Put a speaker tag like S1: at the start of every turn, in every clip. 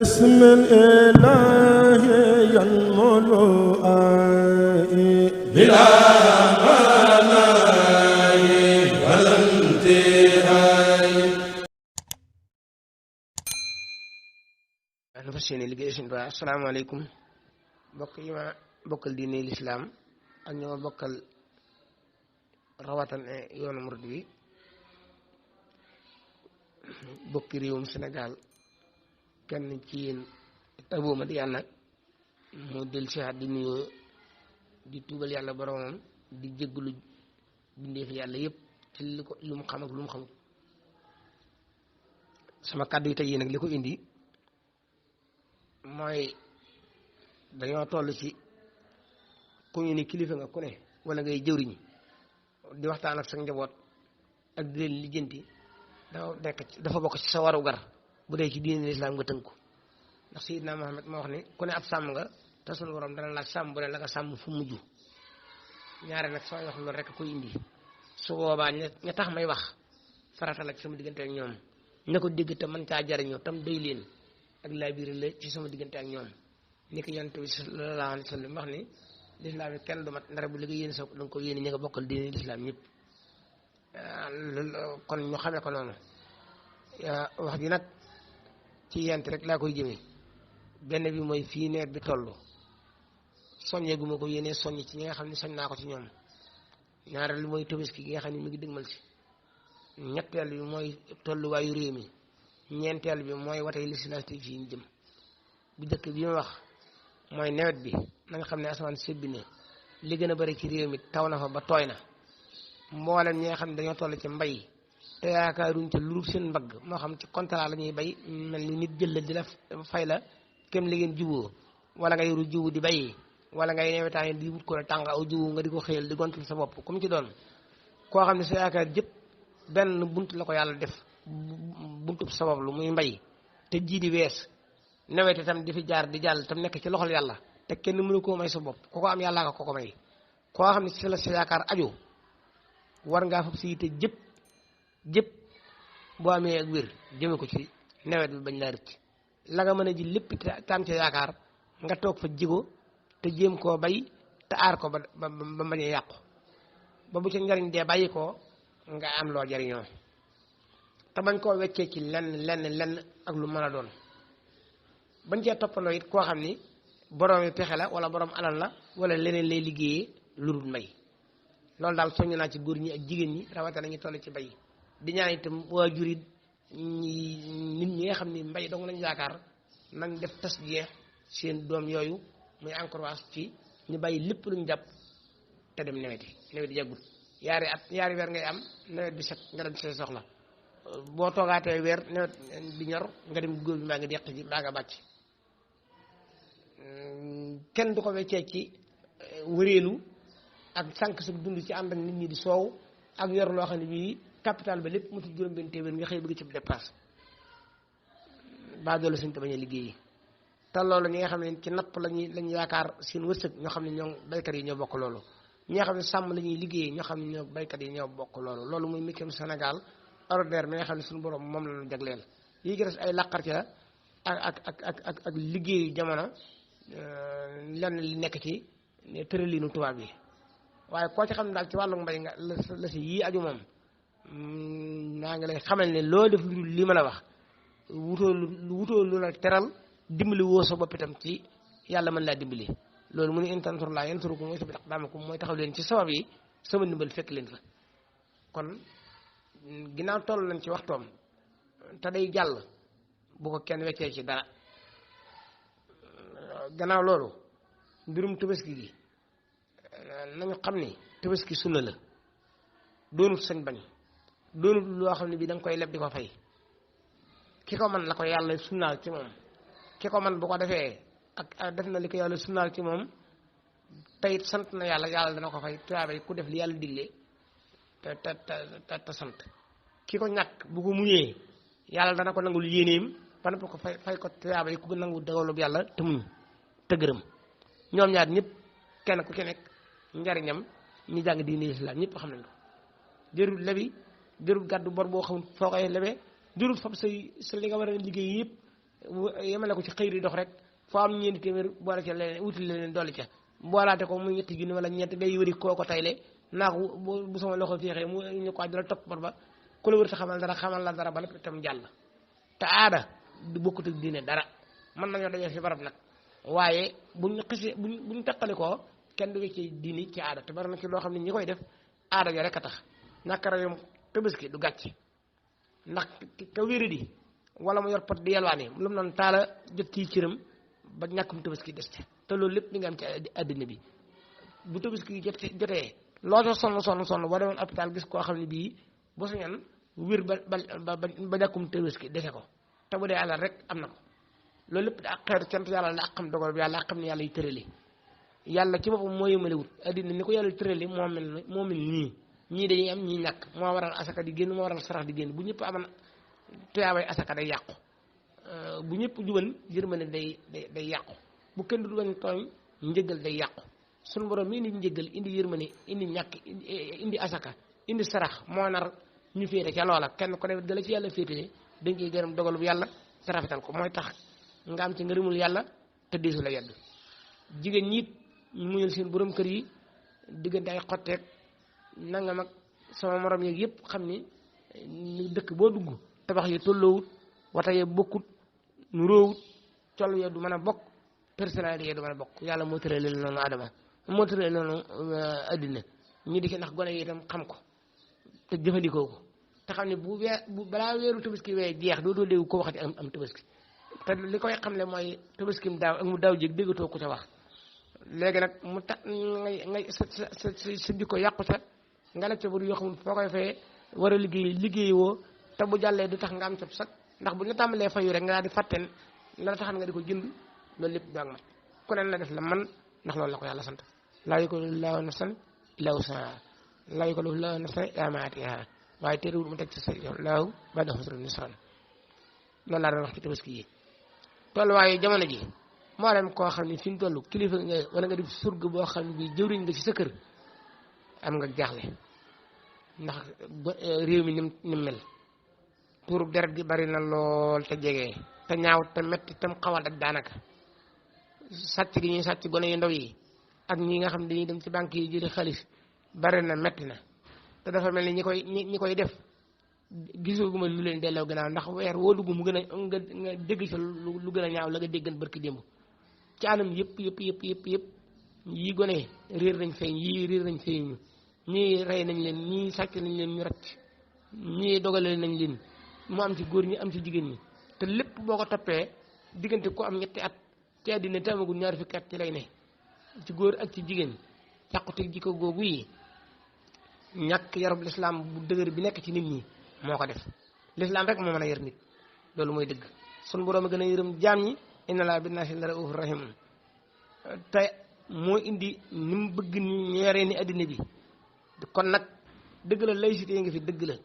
S1: بسم الإله ينمو بلا مناي ولا انتهاء.
S2: nu fas yéene liggéey Sëriñ Tuubaa. asalaamaaleykum mbokk yi ma bokkal diine lislaam ak ñi ma bokkal rawatan yoonu murid bi bokki réewum Sénégal kenn ci yéen Abou Madiyana mu del siwaat di nuyoo di tuubal yàlla boromam di jégglu bindeef yàlla yépp ci lu mu xam ak lu mu xamul. sama kàddu yi tey yi nag li ko indi mooy dañoo toll ci ku ñu ni kilifa nga ku ne wala ngay jëwriñ di waxtaan ak sa njaboot ak di leen lijjanti dafa bokk ci sa waru gar bu dee ci diine lislaam nga tënku ndax Seydina Muhammad moo wax ni ku ne ab sàmm nga te sunu borom dana laaj sàmm bu ne la nga sàmm fu mujj ñaare nag sooy wax loolu rek koy indi su boobaa ña tax may wax farata la ci sama diggante ak ñoom ña ko dégg te mën caa jariñoo tam doy leen ak laa biir la ci sama diggante ak ñoom ni ko yonent bi sallallahu alayhi wa sallam wax ni lislaam yi kenn du mat ndara bu li nga yéene sa da nga ko yéene ñi nga bokkal diine lislaam ñëpp kon ñu xamee ko noonu wax ji nag ci yent rek laa koy jëmee benn bi mooy fii nawet bi toll soññee gu ma ko yéenee soññ ci ñi nga xam ne soñ naa ko ci ñoom ñaareel bi mooy Tabaski gi nga xam ne mi ngi dëgmal si ñetteel bi mooy tolluwaayu réew mi ñeenteel bi mooy watay législative yi ñu jëm bu njëkk bi ma wax mooy nawet bi na nga xam ne asamaan sébbi ne li gën a bari ci réew mi taw na fa ba tooy na mboolem ñi nga xam ne dañoo toll ci mbay te yaakaaruñ ca lu seen mbagg moo xam ci contrat la ñuy bay mel ni nit jël la di la fay la kem li ngeen juboo wala nga yoru jiwu di bay wala ngay newetaan di wut ko la tàng aw jiwu nga di ko xëyal di gontul sa bopp comme ci doon koo xam ne sa yaakaar jëpp benn bunt la ko yàlla def buntub sabab lu muy mbay te ji di wees nawet itam di fi jaar di jàll tam nekk ci loxol yàlla te kenn mënu koo may sa bopp ku ko am yàllaa ko ko may koo xam ne ci la sa yaakaar aju war ngaa fab si yite jëpp boo amee ak wér jëme ko ci nawet bi bañ laa rëcc la nga mën a ji lépp te am ca yaakaar nga toog fa jigo te jéem koo bay te aar ko ba bañ a yàqu ba bu ca njariñ dee bàyyi ko nga am loo jariñoo te bañ koo weccee ci lenn ak lu mën a doon bañ cee toppandoo it koo xam ni borom yi pexe la wala borom alal la wala leneen lay liggéeyee lu dul mbay loolu daal soññ naa ci góor ñi ak jigéen ñi rawatina ñu toll ci mbay di ñaan itam waajur yi nit ñi nga xam ni mbay dong lañ yaakaar nañ def tas jeex seen doom yooyu muy encourage ci ñu bàyyi lépp luñ jàpp te dem nawet yi yàggut yaari weer ngay am nawet bi set nga dem say soxla boo toogaatee weer nawet bi ñor nga dem góor bi mbaa nga deq ji mbaa nga bàcc kenn du ko weccee ci wëreelu ak sànq sa dund ci ànd ak nit ñi di soow ak yor loo xam ne bii capital ba lépp mu tudd juróom-benn téeméer nga xëy bëgg ci dépasse baa doole suñ te bañ a liggéeyi te loolu ñi nga xam ne ci napp lañu yaakaar seen wërsëg ñoo xam ne ñoo baykat yi ñoo bokk loolu ñi nga xam ne sàmm la ñuy liggéeyee ñoo xam ne ñoo baykat yi ñoo bokk loolu muy métier Sénégal ordinaire mi nga xam ne suñu borom moom la ñu jagleel yi gis ay laqar ci la ak liggéeyu jamono lenn li nekk ci tërëliinu tubaab yi waaye koo ci xam ne daal ci wàllu mbay nga la si yii aju moom naa ngi lay xamal ne loo def lu li ma la wax wutoo lu la teral dimbali woo sa bopp itam ci yàlla mën laa dimbali loolu mu ne in tansurullaaha yansurkum wa yusabbit aqdaamakum mooy taxaw leen ci sabab yi sama ndimbal fekk leen fa kon ginnaaw toll nañ ci waxtoom te day jàll bu ko kenn weccee ci dara gannaaw loolu mbirum Tabaski gi nañu xam ni Tabaski sunna la doonut sañ bañ doonut loo xam ne bii da nga koy leb di ko fay ki ko man la ko yàlla sunnaal ci moom ki ko man bu ko defee ak def na li ko yàlla sunnaal ci moom teyit sant na yàlla dana ko fay tuyaabay ku def li yàlla digle te sant ki ko ñàkk bu ko muñee yàlla dana ko nangul yéeneem ba noppi ko fay ko tuyaabay ku nangu dogalub yàlla te muñ te gërëm ñoom ñaar ñëpp kenn ku ci nekk njariñam ñi jàng diine islam ñëpp xam nañ ko jërul lebi jërul gàddu bor boo xamul foo koy lebee jërul fab sa li nga war a liggéey yëpp yemale ko ci xëy di dox rek foo am ñeenti téeméer boole ca leneen wutil leneen dolli ca boolaate ko muy ñetti junni wala ñeent ngay wëri koo ko tayle naa ko bu sama loxo féexee mu ñu ko dala topp ba ku la wër ta xamal la dara ba lépp itam jàll te aada du bokkut ak diine dara mën nañoo dañoo fi barab nag waaye buñ teqalikoo kenn du ci diini ci aada te bari na ci loo xam ne ñi koy def aada jo rek a tax ñàkk rayum Tabaski du gàcc ndax ka wéri di wala mu yor pot di yalwaani lu mu noonu taala jot ci cëram ba ñàkkum Tabaski des te loolu lépp mi nga am ci àddina bi bu Tabaski jotee loo ca sonn boo demoon hôpital gis koo xam ne bii bu sañoon wér ba ñàkkum Tabaski dese ko te bu dee alal rek am na ko loolu lépp ak xeetu cant yàlla la ak xam dogal bi yàlla ak xam ne yàlla yi tërali yàlla ci boppam moo yëmalewut àddina ni ko yàlla tërali moo mel nii ñii dañuy am ñii ñàkk moo waral asaka di génn moo waral sarax di génn bu ñëpp amoon tuyaabay asaka day yàqu bu ñëpp juban yërmande day yàqu bu kenn du bañ tooñ njëgal day yàqu suñu borom mi indi njëgal indi yërmande indi ñàkk indi asaka indi sarax moo nar ñu féete ca loola kenn ko def dala ci yàlla féetee dañ koy gërëm dogalu yàlla te rafetal ko mooy tax nga am ci ngërëmul yàlla te diisu la yedd jigéen ñiit ñu muñal seen borom kër yi diggante ay xotteeg nangam ak sama morom yeeg yëpp xam ni dëkk boo dugg tabax yi tolloowut wata ye bokkut nu róowut col ya du mën a bokk personnalité ya du mën a bokk yàlla moo tëralee noonu adama moo tëralee noonu addina ñi di ci ndax gone yi itam xam ko te jëfandikoo ko te xam ne bu balaa weeru Tabaski wee jeex doo dégg ko waxati am Tabaski te li koy xamle mooy Tabaskim daaw ak mu daaw jéeg déggatoo ko ca wax léegi nag mu tax ngay sa jikko yàqu sa nga nekk ca bur yoo xamul foo koy fayee war a liggéey woo te bu jàllee du tax nga am ca sax ndax bu ñu tàmbalee fayu rek nga daal di fàtteen la taxan nga di ko jënd loolu lépp du ak mat ku ne la def la man ndax loolu la ko yàlla sant laa yukallifu llaahu nafsan illaa wus'ahaa laa yukallifu llaahu nafsan illaa maa aataahaa waaye terewul mu teg ci sa laahu ba'da usrin yusran loolu laa doon wax ci Tabaski yi tolluwaayu jamono ji moo dem koo xam ne fi mu toll kilifa nga wala nga def surga boo xam ne bii jëwriñ nga ci sa kër am nga jaaxle ndax réew mi nim mel tuurub deret gi bari na lool te jege te ñaaw te metti tam xaw a daj daanaka sàcc gi ñuy sàcc gone yu ndaw yi ak ñi nga xam ne dañuy dem ci banque yi jëli xaalis bari na metti na te dafa mel ni ñi koy def gisuguma lu leen delloo gannaaw ndax weer woo dugg mu gën a nga dégg ci lu gën a ñaaw la nga déggan barki démb ci anam yëpp yii gone réer nañ feeñ yii réer nañ feeñ ñu ñii rey nañ leen ñii sàcc nañ leen ñu racc ñii dogale nañ leen mu am ci góor ñi am ci jigéen ñi te lépp boo ko toppee diggante ko am ñetti at ci àddina te amagul ñaar fukki at ci lay ne ci góor ak ci jigéen càqute jikko googu yi ñàkk yarub lislaam bu dëgër bi nekk ci nit ñi moo ko def lislaam rek moo mën a yar nit loolu mooy dëgg sun borom a gën a yërëm jaam ñi inna laa bin naasi la ra'uufur rahiim te moo indi ni mu bëgg ni yaree ni addina bi kon nag dëgg la laïcité yi nga fi dëgg la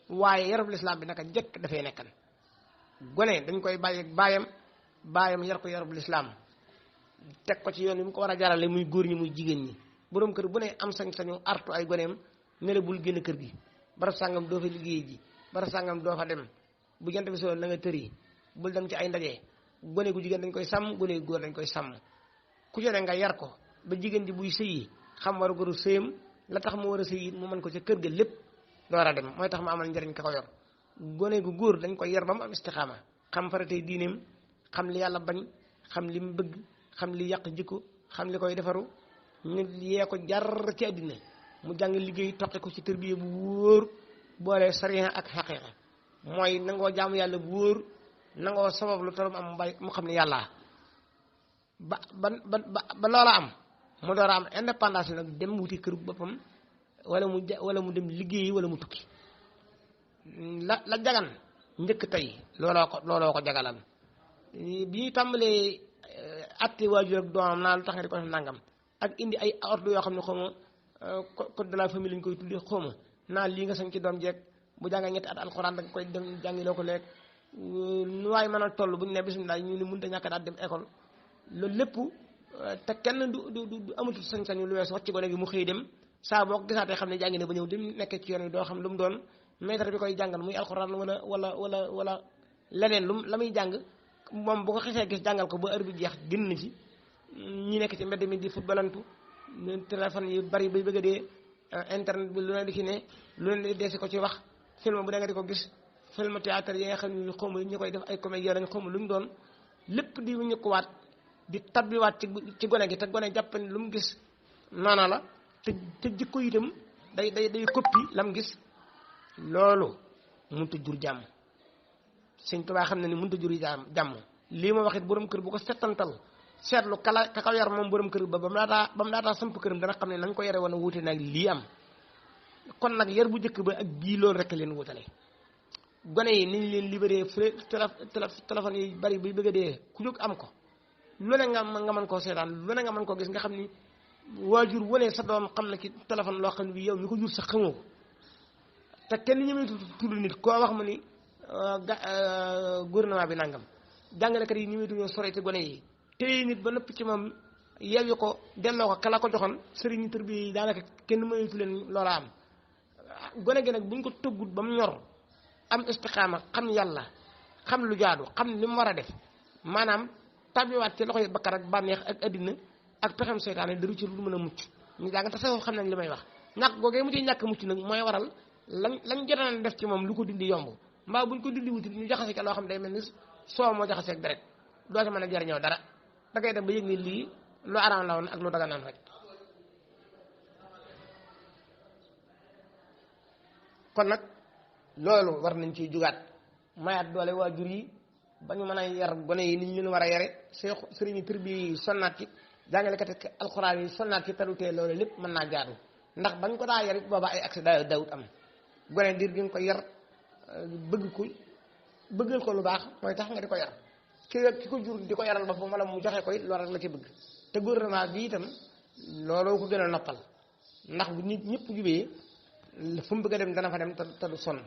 S2: waaye yarub lislaam bi naka jekk dafay nekkan gone dañ koy bàyyi ak baayam yar ko yarub lislaam teg ko ci yoon bi mu ko war a jaarale muy góor ñi muy jigéen ñi borom kër bu ne am sañ-sañu artu ay goneem ne la bul génn kër gi barab sàngam doo fa liggéey ji barab sàngam doo fa dem bu jant bi soo la nga tëri bul dem ci ay ndaje gone gu jigéen dañ koy sàmm gone gu góor dañ koy sàmm ku jone nga yar ko ba jigéen ji buy sëyi xam war a goru sëyam la tax mu war a sëyi mu mën ko ca kër ga lépp door a dem mooy tax mu amal njariñ ka ko yor gone gu góor dañ koy yar ba mu am istixaama xam faratey diineem xam li yàlla bañ xam li mu bëgg xam li yàq jikko xam li koy defaru ñu yee ko jar ci àddina mu jàng liggéey toqi ko ci tërbiye bu wóor boole sariya ak xaqiiqa mooy nangoo jaamu yàlla bu wóor nangoo sabab lu tarum am mbay mu xam ne yàlla ba loola am mu door a am indépendance nag dem wuti kër boppam wala mu dem liggéeyi wala mu tukki la jagan njëkk tey looloo ko jagalan bi ñuy tàmbalee atte waajur ak doomam naa lu tax nga di ko def nangam ak indi ay ordre yoo xam ne xawma code de la famille lañ koy tuddee xawma naa lii nga sañ ci doom jeeg bu jàngee ñetti at alxuraan da nga koy dem jàngiloo ko leeg nu waaye mën a toll bu ñu ne bisimilah ñu ne mënut a ñàkk daal dem école loolu lépp te kenn du amatul sañ-sañu lu wees wàcc gone gi mu xëy dem saa boo ko gisaatee xam ne jàngi ne ba ñëw dem nekk ci yoon wi doo xam lu mu doon maître bi koy jàngal muy alxuraan wala leneen lu la muy jàng moom bu ko xesee gis jàngal ko ba heure bi jeex génn ci ñi nekk ci mbedd mi di footballantu téléphone yi bari bay bëgg a dee internet bi lu ne di ci ne lu ne di deesi ko ci wax film bu da nga di ko gis film théâtre yi nga xam ne xawma ñu koy def ay comédien lañ xawma lu mu doon lépp di ñu ko waat di tabbiwaat ci gone gi te gone jàpp ne lu mu gis noona la te jikko itam day copie lam gis loolu mënut a jur jàmm Sëñ Tuubaa xam ne ni mënut a jur jàmm lii ma waxit borom kër bu ko settantal seetlu ka ko yar moom borom kër ba ba mu laataa samp këram dana xam ne nañ ko yare woon a wuute nag lii am kon nag yar bu njëkk ba ak bii loolu rek leen wutale gone yi niñ leen libéré fële téléphone yi bari bi bëgg a dee ku jóg am ko lu ne nga mën koo seetaan lu ne nga mën koo gis nga xam ni waajur wane sa doom xam na ci téléphone loo xam ne bi yow mi ko jur sax xamoo ko te kenn ñëwee tudd nit koo wax mu ni gouvernement bi nangam jàngalekat yi ñëwee ñoo sore ci gone yi téye nit ba nëpp ci moom yeewi ko delloo ko kala ko joxoon sëriñ tër bi daanaka kenn mënatu leen loola am gone gi nag buñ ko tëggut ba mu ñor am istiqaama xam yàlla xam lu jaadu xam li mu war a def maanaam tabiwaat ci loxo yi bakkar ak bànneex ak addina ak pexem seytaane daru ci lu mën a mucc ñu jàng te sax xam nañ li may wax ñàkk googee mu ci ñàkk mucc nag mooy waral lañ jotoon def ci moom lu ko dindi yomb mbaa buñ ko dindi wuti ñu jaxase ca loo xam day mel ni soo moo jaxasee ak deret doo ci mën a jariñoo dara da ngay dem ba yëg ni lii lu araam la woon ak lu daga naan rek kon nag loolu war nañ ciy jugaat mayaat doole waajur yi ba ñu mën a yar gone yi ni ñu leen war a yare sëriñ tërbi yi sonnaat ci jàngalekat alxuraan yi sonnaat ci tarutee loolu lépp mën naa jaadu ndax bañ ko daa yar it booba ay accident dawut am gone diir gi nga ko yar bëggal ko lu baax mooy tax nga di ko yar ki ko jur di ko yaral boppam wala mu joxe ko it loolu rek la ci bëgg te gouvernement bi itam looloo ko gën a noppal ndax bu nit ñëpp jubee fu mu bëgg a dem dana fa dem te du sonn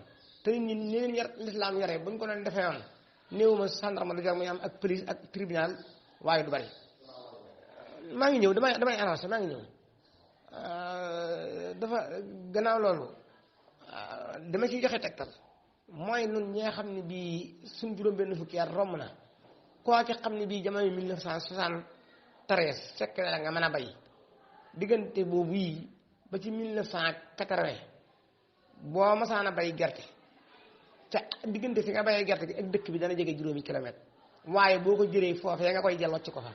S2: te nit ñi ni leen yar lislaam yaree buñ ko doon defee woon néewuma gendarme du jar muy am ak police ak tribunal waaye du bari maa ngi ñëw damay annoncé maa ngi ñëw dafa gannaaw loolu dama ciy joxe tegtal mooy nun ñi nga xam ne bii suñ juróom-benn fukki at romb na koo ci xam ne bii jamono 1973 fekk na nga mën a bay diggante boobu yi ba ci 1980 boo masaan a bay gerte ca diggante fi nga bayee gerte gi ak dëkk bi dana jege juróomi kilomètre waaye boo ko jëree foofee nga koy jël wàcc ko fa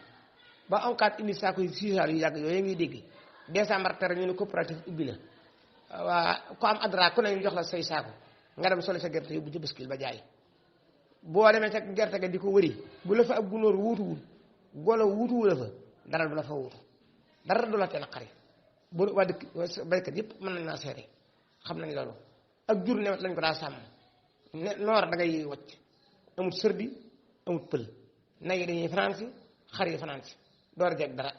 S2: ba onkat indi saa koy siisaar yu yàgg yooyu ngay dégg décembre tere ñu ne coopérative ubbi na waa ku am adra ku ne ñu jox la say saako nga dem soli sa gerte yóbbu ci baskil ba jaay boo demee ca gerte ga di ko wëri bu la fa ab gunóor wuutuwul golo wuutuwu la fa dara du la fa wuutu dara du la teel a xari bu waa dëkk baykat yëpp mën nañ naa seede xam nañ loolu ak jur newet lañ ko daa sàmm noor da ngay wacc amut sërdi amut pël nag yi dañuy fanaan xar yi fanaan si door a jeg dara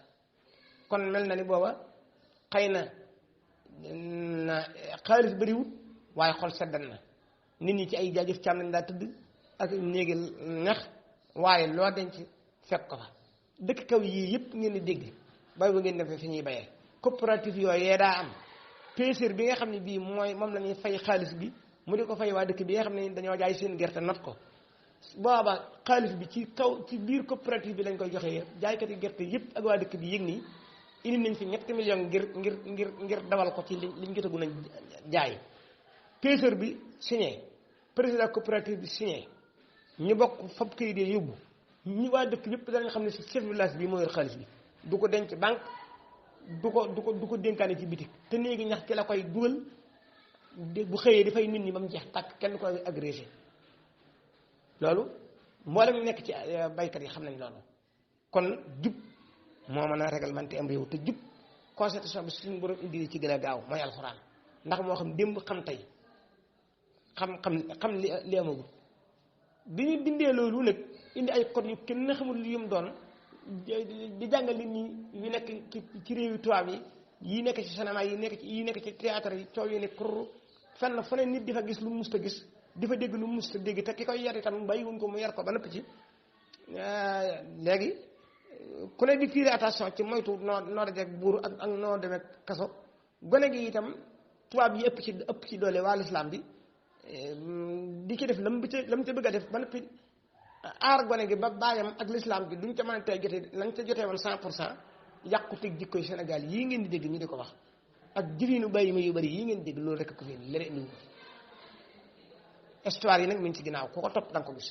S2: kon mel na ni booba xëy na xaalis bëriwut waaye xol seddan na nit ñi ci ay jaajëf caam lañ daa tëdd ak néegi ñax waaye loo denc fekk ko fa dëkk kaw yii yëpp ngeen di dégg bay ba ngeen defee fi ñuy bayee coopérative yooyu yee daa am pêcheur bi nga xam ne bii moom la ñuy fay xaalis bi mu di ko fay waa dëkk bi nga xam ne dañoo jaay seen gerte not ko booba xaalis bi ci biir coopérative bi lañ koy joxee jaaykat yi gerte yëpp ak waa dëkk bi yëg nii indi nañ fi ñetti million ngir dawal ko ci liñ jotagu nañ jaay pêcheur bi signé président coopérative bi signé ñu bokk fab kayit yi yóbbu ñi waa dëkk yëpp danañ xam ne si chef village bi moo yor xaalis bi du ko denc banque du ko dénkaane ci bitik te néegi ñax ci la koy dugal bu xëyee dafay nit ñi ba mu jeex tàkk kenn koy agrégé loolu mboolem nekk ci baykat yi xam nañ loolu kon jub moo mën a réglementé am réew te jub constitution bi suñu borom indi ci gën a gaaw mooy alxuraan ndax moo xam démb xam tey xam li amagul bi ñu dindee loolu nag indi ay code yu kenn xamul lu yum doon di jàngal nit ñi yu nekk ci réewi tubaab yi nekk ci cinéma yi nekk ci théâtre yi coow yi ne kur fenn fu ne nit di fa gis lu mu musta gis di fa dégg lu mu musta dégg te ki koy yar itam bàyyiwuñ ko mu yar ko ba nëpp ci léegi ku ne di tirer attention ci moytu noo dajeeg buur ak noo demee kaso gone gi itam tubaab yi ëpp ci doole waa lislaam bi di ci def lam ca bëgg a def ba nëppi aar gone gi ba baayam ak l'islam gi duñ ca mën a tey jotee lañ ca jotee woon 100% yàqu teg jikkoy Sénégal yii ngeen di dégg ñu di ko wax ak jëriñu bàyyi ma yu bari yii ngeen di dégg loolu rek ko fi leneen indi histoire yi nag mi ngi ci ginnaaw ku ko topp da nga ko gis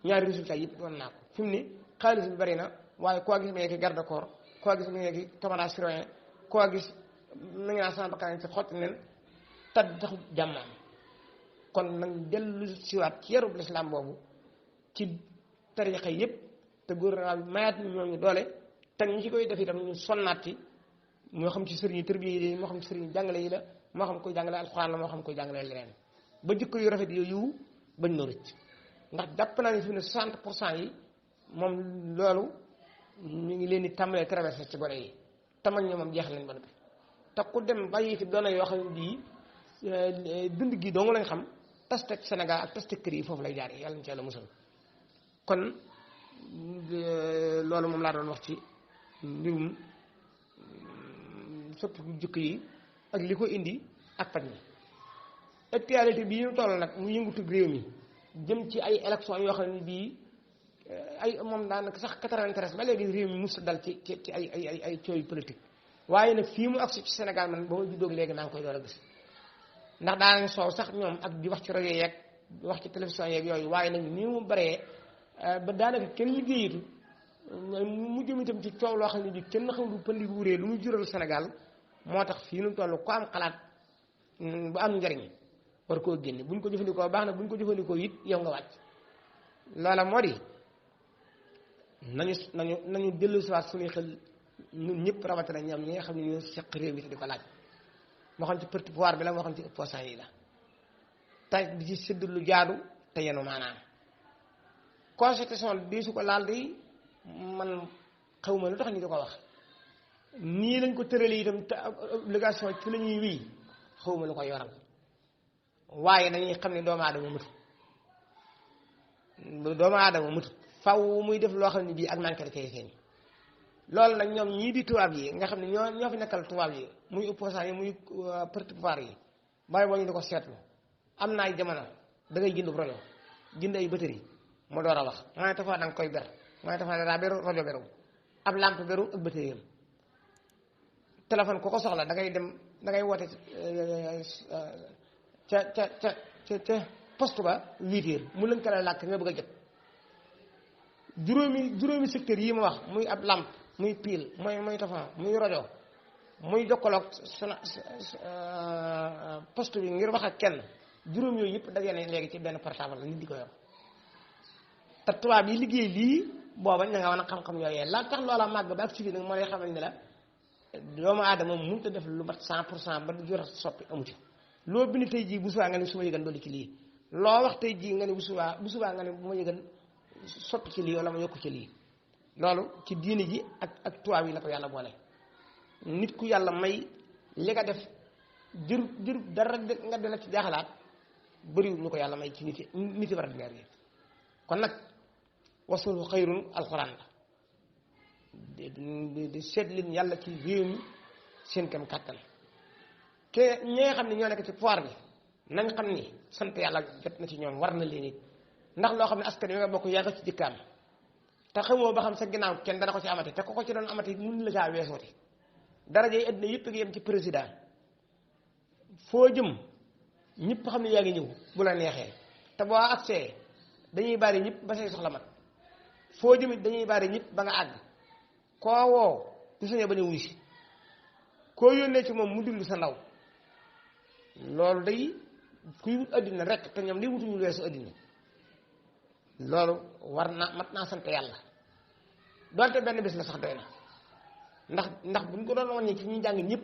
S2: ñaari résultats yëpp doon naa ko fi mu ne xaalis bi bari na waaye koo gis mi ngi garde corps koo gis mi ngi caméra surveillance koo gis mi ngi naan sama bakkan ci xotti nen tad taxu jàmmaam kon nag dellu siwaat ci yarub l'islam boobu ci tarixa yëpp te gouvernement bi mayaat ñu ñooñu doole te ñu ci koy def itam ñu sonnaat ci moo xam ci sëriñu tërbiye yi moo xam ci sëriñu jàngale yi la moo xam koy jàngale alxuraan la moo xam koy jàngale leneen ba jikko yu rafet yooyu bañ noo rëcc ndax jàpp naa ne fi ne 60% yi moom loolu ñu ngi leen di tàmbalee traversé ci gone yi tamal ñoo moom jeexal nañ ba noppi te ku dem bàyyi fi doona yoo xam ne bii dund gi dong lañ xam tastek Sénégal ak tastek kër yi foofu lay jaar yàlla na ci yàlla musal kon loolu moom laa doon wax ci mbirum soppiku jikko yi ak li ko indi ak paj mi actualité bii ñu toll nag mu yëngutu réew mi jëm ci ay élection yoo xam ne bii ay moom daanaka sax 93 ba léegi réew mi mus dal ci ay cooy politique waaye nag fii mu agsi ci Sénégal man ba ma juddóog léegi naa ngi koy door a gis ndax daanañ soow sax ñoom ak di wax ci rajo yeeg di wax ci télévision yeeg yooyu waaye nag nii mu baree ba daanaka kenn liggéeyitu mu jëm itam ci coow loo xam ne bi kenn xam lu pëndi wuuree lu mu jural Sénégal moo tax fii nu toll ko am xalaat bu am njariñ war koo génne buñ ko jëfandikoo baax na buñ ko jëfandikoo it yow nga wàcc loola moo di nañu dellu si waat suñuy xel ñun ñëpp rawatina ñoom ñi nga xam ne ñoo seq réew mi te di ko laaj moo xam ci parti pouvoir bi la moo xam ci opposant yi la te di ci sédd lu jaadu te yenu maanaam constitution bi su ko laal di man xawma lu tax ñu di ko wax nii lañ ko tëralee itam te obligation ci la ñuy wii xawma lu ko yoral waaye dañuy xam ne doomu aadama mutut faw muy def loo xam ne bii ak manqué da cay feeñ loolu nag ñoom ñii di tubaab yi nga xam ne ñoo fi nekkal tubaab yi muy opposant yi muy parti pouvoir yi bàyyi boo ñu di ko seetlu am na ay jamono da ngay jënd rajo jënd ay batterie mu door a wax maa ngi tafa da nga koy ber maa ngi tafa daa beru rajo beru ab lampe beru ak batterie am téléphone ku ko soxla da ngay dem da ngay woote ca poste ba 8 heures mu lënkale làkk nga bëgg a jot juróomi secteur yi ma wax muy ab lampe muy pile muy tafa muy rajo muy jokkaloog poste bi ngir wax ak kenn juróom yooyu yëpp dajee nañ léegi ci benn portable la nit di ko yor te tubaab yi liggéey lii booba ña nga wan a xam-xam yooyee la tax loola màgg ba ak ci biir nag moo lay xamal ne la doomu aadama mënut a def lu mat 100% ba du jot soppi amu ci loo bind tey jii bu subaa nga ne su ma yëgan dolli ci lii loo wax tey jii nga ne bu subaa nga ne bu ma yëgan soppi ci lii wala ma yokku ci lii loolu ci diini ji ak tubaab yi la ko yàlla boole nit ku yàlla may li nga def jër dara nga dina ci jaaxalaat bëriwul ñu ko yàlla may ci nit war a dineer yi kon nag wasul xayrun alxuraan la di seet leen yàlla ci réew mi seen kem kàttan ke ñi nga xam ne ñoo nekk ci pouvoir bi nañ xam ni sant yàlla jot na ci ñoom war na leen it ndax loo xam ne askan wi nga bokk yaa ci jëkkaam te xamoo ba xam sa ginnaaw kenn dana ko ci amati te ko ci doon amati mun la caa weesooti daraja yi àddina yëpp ngi yem ci président foo jëm ñëpp xam ne yaa ngi ñëw bu la neexee te boo agsee dañuy bari ñëpp ba say soxla mat foo jëmit dañuy bari ñëpp ba nga àgg koo woo du sañoo bañ a wuy si koo yónnee ci moom mu diglu sa ndaw loolu day kuy wut àddina rek te ñoom li wutuñu weesu àddina loolu war na mat naa sant yàlla doonte benn bés la sax doy na ndax buñ ko doon wàññi ci ñi jàng ñëpp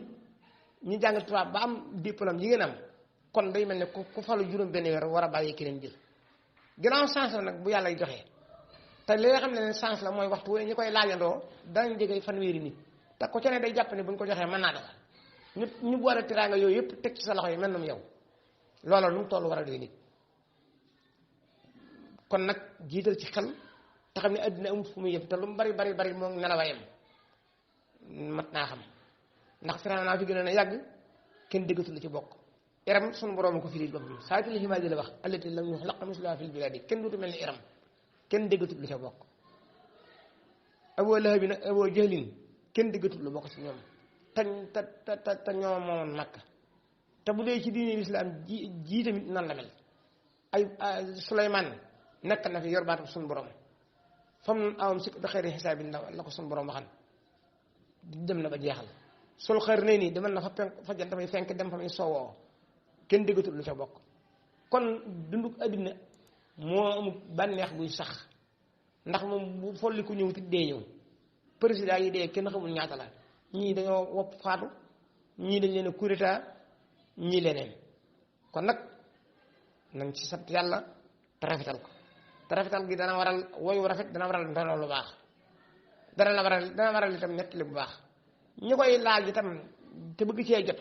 S2: ñi jàng tubaab ba am diplôme yi ngeen am kon day mel ne ku falu juróom benn weer war a bàyyi keneen jël ginnaaw chance la nag bu yàlla joxee te li nga xam ne chance la mooy waxtu woowu ñu koy laajandoo danañ jege fanweeri nit te ko ca ne day jàpp ne buñ ko joxee mën naa defar ñu boole teraanga yooyu yëpp teg ci sa loxo yi mel na yow loola lu mu toll war a doy nit kon nag jiital ci xel te xam ne àddina amut fu muy yem te lu mu bari moom nelawayam mat naa xam ndax Firawna naa fi gën a yàgg kenn déggatul la ci bokk iram sunu borom ko firi boppam saatil himaadi la wax allati lam yuxlaq misluhaa fil bilaadi kenn dootu mel ni iram kenn déggatul lu ca bokk Abu Lahab bi nag Abu Jahlin kenn déggatul lu bokk ci ñoom te ñoo moomoon Makka te bu dee ci diine lislaam ji tamit nan la mel ay Suleymaan nekk na fi yor baatu suñu borom fam awam si da xëyri xisaab bi la ko suñu borom waxan dem na ba jeexal sol xër ne nii demal na fa jant may fenk dem fa muy soowoo kenn déggatul lu ca bokk kon dunduk àddina moo amul bànneex buy sax ndax moom bu folli ku ñëw ti dee ñëw président yi dee kenn xamul ñaata la ñii dañoo wopp faatu ñii dañ leen a coup d'état ñii leneen kon nag nañ ci sant yàlla te rafetal ko te rafetal gi dana waral woyu rafet dana waral ndolo lu baax dana waral itam nettali bu baax ñi koy laaj itam te bëgg cee jot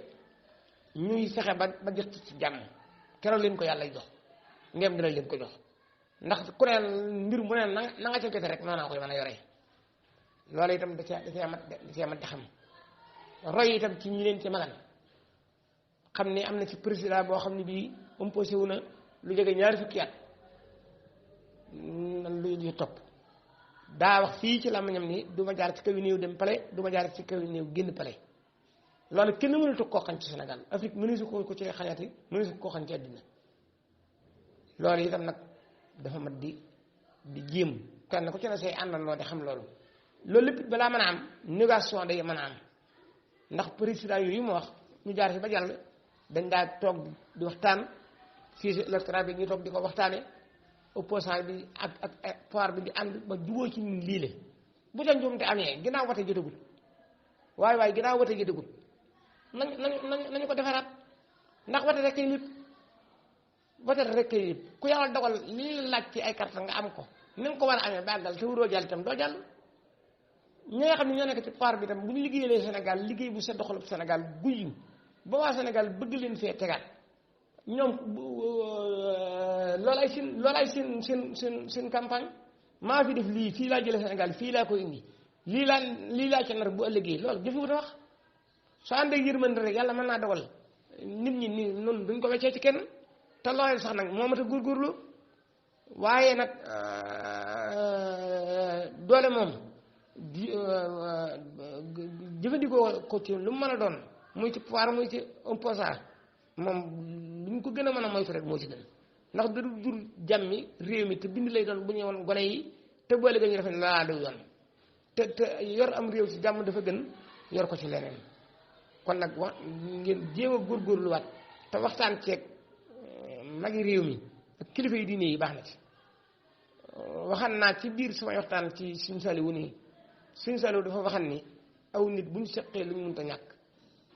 S2: ñuy fexe ba jot ci jàmm keroog leen ko yàlla jox ngeem dina leen ko jox ndax ku ne mbir mu ne na nga ca jote rek noonu koy mën a yoree loolu itam da cee mat di xam roy itam ci ñi leen ci magal xam ne am na ci président boo xam ne bii imposé wu na lu jege ñaari fukki at lu topp daa wax fii ci làmmiñam ni du ma jaar ci kaw yu néew dem pale du ma jaar ci kaw yu néew génn pale loolu kenn mënatu koo xañ ci Sénégal Afrique mëneesu ko ci xañati mëneesu koo xañ ci àddina loolu itam nag dafa mat di jéem kenn ku ci ne say àndandoo di xam loolu lépp balaa mën a am négation day mën a am ndax président yooyu ma wax ñu jaar fi ba jàll dañ daa toog di waxtaan fii si électorat bi ñu toog di ko waxtaane opposant bi ak pouvoir bi di ànd ba jubóo ci lii la bu ca njuumte amee ginnaaw wate jotagul waaye ginnaaw wate jotagul nañu ko defaraat ndax wate rek kay lépp wate rek kay lépp ku yàlla dogal lii la laaj ci ay carte nga am ko ni nga ko war a amee bàggal te wuroo jàll itam doo jàll ñi nga xam ne ñoo nekk ci pouvoir bi itam bu ñu liggéeyee Sénégal liggéey bu sedd xolub Sénégal guy ba waa Sénégal bëgg leen fee tegaat ñoom loolay seen campagne maa fi def lii fii laa jëlee Sénégal fii laa koy indi lii laa ci nar bu ëllëgee loolu jëfewut a wax soo àndee yërmande rek yàlla mën naa dogal nit ñi ni noonu duñ ko weccee ci kenn te loolu sax nag moo mat a góorgóorlu waaye nag doole moom jëfandikoo ko ci lu mu mën a doon muy ci pouvoir muy ci opposant moom lu ñu ko gën a mën a moytu rek moo ci gën ndax du jur jàmmi réew mi te bind lay doon bu ñu woon gone yi te boole ga ñu defe ne laa daw yoon te yor am réew ci jàmm dafa gën yor ko ci leneen kon nag wax ngeen jéem a góorgóorluwaat te waxtaan ceeg magi réew mi ak kilifa yi diine yi baax na ci waxan naa ci biir samay waxtaan ci suñu Saliou nii suñu Saliou dafa waxan ni aw nit bu ñu seqee lu ñu mënta ñàkk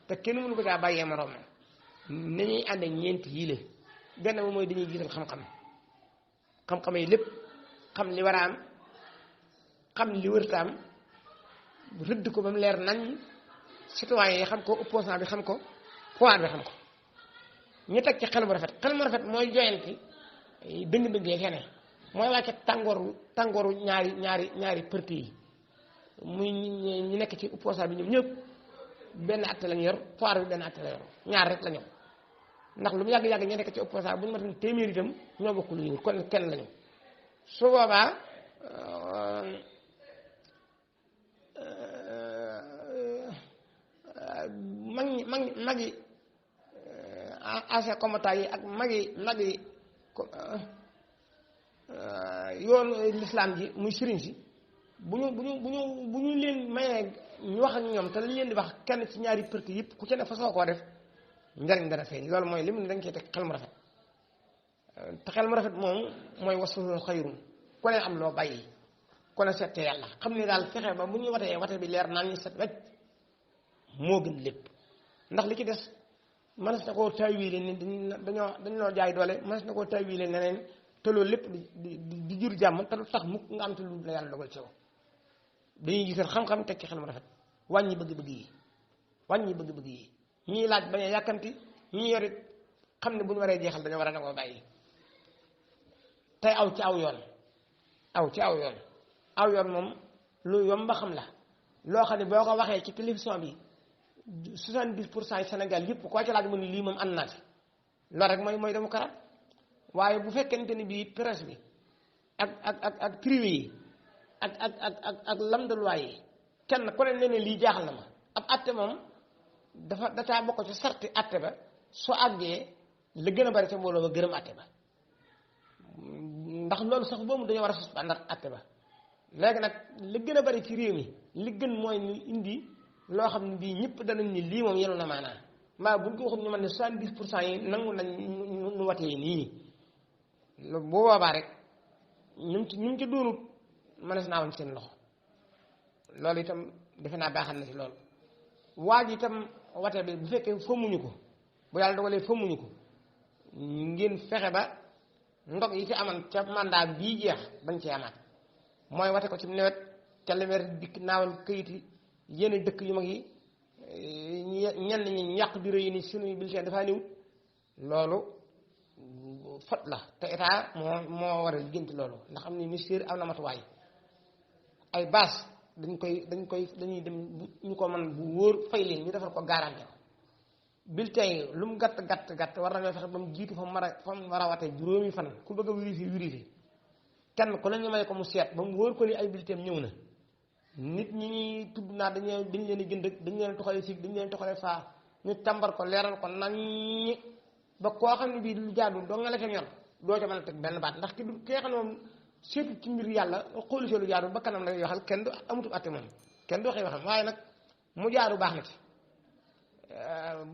S2: te kenn mënu ko caa bàyyee moroom nañuy ànd ak ñeenti yii la benn ba mooy dañuy jiital xam-xam yi lépp xam li war a am xam li wërta am rëdd ko ba mu leer nañ citoyen yi xam ko opposant bi xam ko pouvoir bi xam ko ñu teg ci xel mu rafet mooy joyanti dëng-dëng yi fene mooy wàcce tàngooru ñaari parti yi muy ñu nekk ci opposant bi ñoom ñëpp benn atte lañu yor pouvoir bi benn atte la yor ñaar rek la ñu ndax lu mu yàgg-yàgg ñu nekk ci opposant bu ñu matoon téeméer itam ñoo bokk lu ñu kon kenn lañu su boobaa magi ancien combattant yi ak magi yoonu l'islam ji muy sëriñ si bu ñu leen mayee ñu wax ak ñoom te lañ leen di wax kenn ci ñaari parti yëpp ku ci ne fasoo koo def njariñ dana feeñ loolu mooy li mu ne dañ koy teg xel mu rafet te xel mu rafet moom mooy wasulul xayrun ku ne am loo bàyyi ku ne seete yàlla xam ne daal fexe ba bu ñu watee wate bi leer naan ñu set wecc moo gën lépp ndax li ci des mënees na koo tawwiile ni dañoo jaay doole mënees na koo tawwiile neneen te loolu lépp di jur jàmm te lu tax mukk nga am te lu la yàlla dogal ci yow dañuy gisal xam-xam teg ci xel mu rafet wàññi bëgg-bëgg yi ñii laaj bañ a yàkkamti ñii yorit xam ne bu ñu waree jeexal dañoo war a nangoo bàyyi tey aw ci aw yoon moom lu yomb ba xam la loo xam ne boo ko waxee ci télévision bi 70% Sénégal yëpp koo ci laaj mu ni lii moom ànd naa ci loolu rek mooy démocrate waaye bu fekkente ni bii presse bi ak privé yi ak lam de loi yi kenn ku ne ne lii jaaxal na ma ab atte moom da caa bokk ci sarti atte ba soo àggee la gën a bari ca mbooloo ba gërëm atte ba ndax loolu sax boobu dañoo war a suspendre atte ba léegi nag li gën a bari ci réew mi li gën mooy ñu indi loo xam ne bii ñëpp danañ ni lii moom yenu na maanaam maa buñ ko waxut ñu mën ne 70% yi nangu nañ ñu watee nii bu boobaa rek ñu ci doonut mënees naa woon seen loxo loolu itam defe naa baaxal na ci loolu waaj itam wate bi bu fekkee fëmmuñu ko bu yàlla dogalee fëmmuñu ko ngeen fexe ba ndog yi ci aman ca mandat bii jeex bañ ci amaat mooy wate ko ci nawet ca lemer dikk naawal këyiti yenn dëkk yu mag yi ñenn ñi yàq bureau yi ni suñuy bulletin dafaa niwut loolu fot la te état moo war a liggéenti loolu ndax am ni ministère am na matuwaay ay base dañuy dem ñu ko mën bu wóor fay leen ñu defal ko garanti ko bulletin yi lu mu gàtt war nañoo fexe ba mu jiitu fa mu war a wate juróomi fan ku bëgg a vérifier kenn ku ne ñu may ko mu seet ba mu wóor ko ni ay bulletin ñëw na nit ñi ñuy tudd naa dañ leen di jënd dañ leen toxalee fii dañ leen toxalee faa ñu tàmbar ko leeral ko nañ ba koo xam ne bii lu jaadu doo nga la ca ñor doo ca mën a teg benn baat ndax ki nga xam ne moom seetu ci mbir yàlla xoolu see lu jaadu ba kanam lay waxal kenn du amutu atte moom kenn du waxee waxam waaye nag mu jaadu baax na ci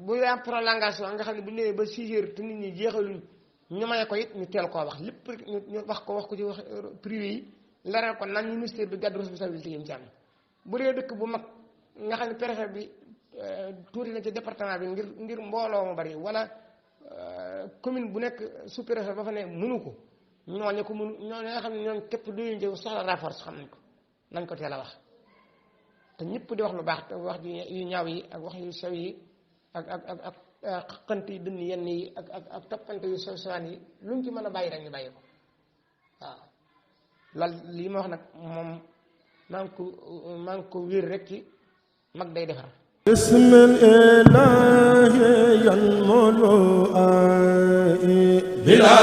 S2: bu yaa prolongation nga xam ne bu ñëwee ba 6 heures te nit ñi jeexaluñ ñu may ko it ñu teel koo wax lépp ñu wax ko ci wax privé yi leeral ko nan ministère bi gàddu responsabilité yi mu ci am bu dee dëkk bu mag nga xam ne préfet bi tuuti na ci département bi ngir mbooloo mu bari wala commune bu nekk sous préfet ba fa ne mënu ko ñooñu ko mënu ñooñu nga xam ne ñooñu képp doyuñ ci soxla rapport xam nañ ko teel a wax te ñëpp di wax lu baax te wax yu ñaaw yi ak wax yu sew yi ak xaqante yi dënn yenn yi ak toppante yu sew sewaan yi luñ ci mën a bàyyi rek ñu bàyyi ko waaw loolu lii ma wax nag moom maa ngi ko wér rek ci mag day defar
S1: bismil ilaahi yan molo ay bila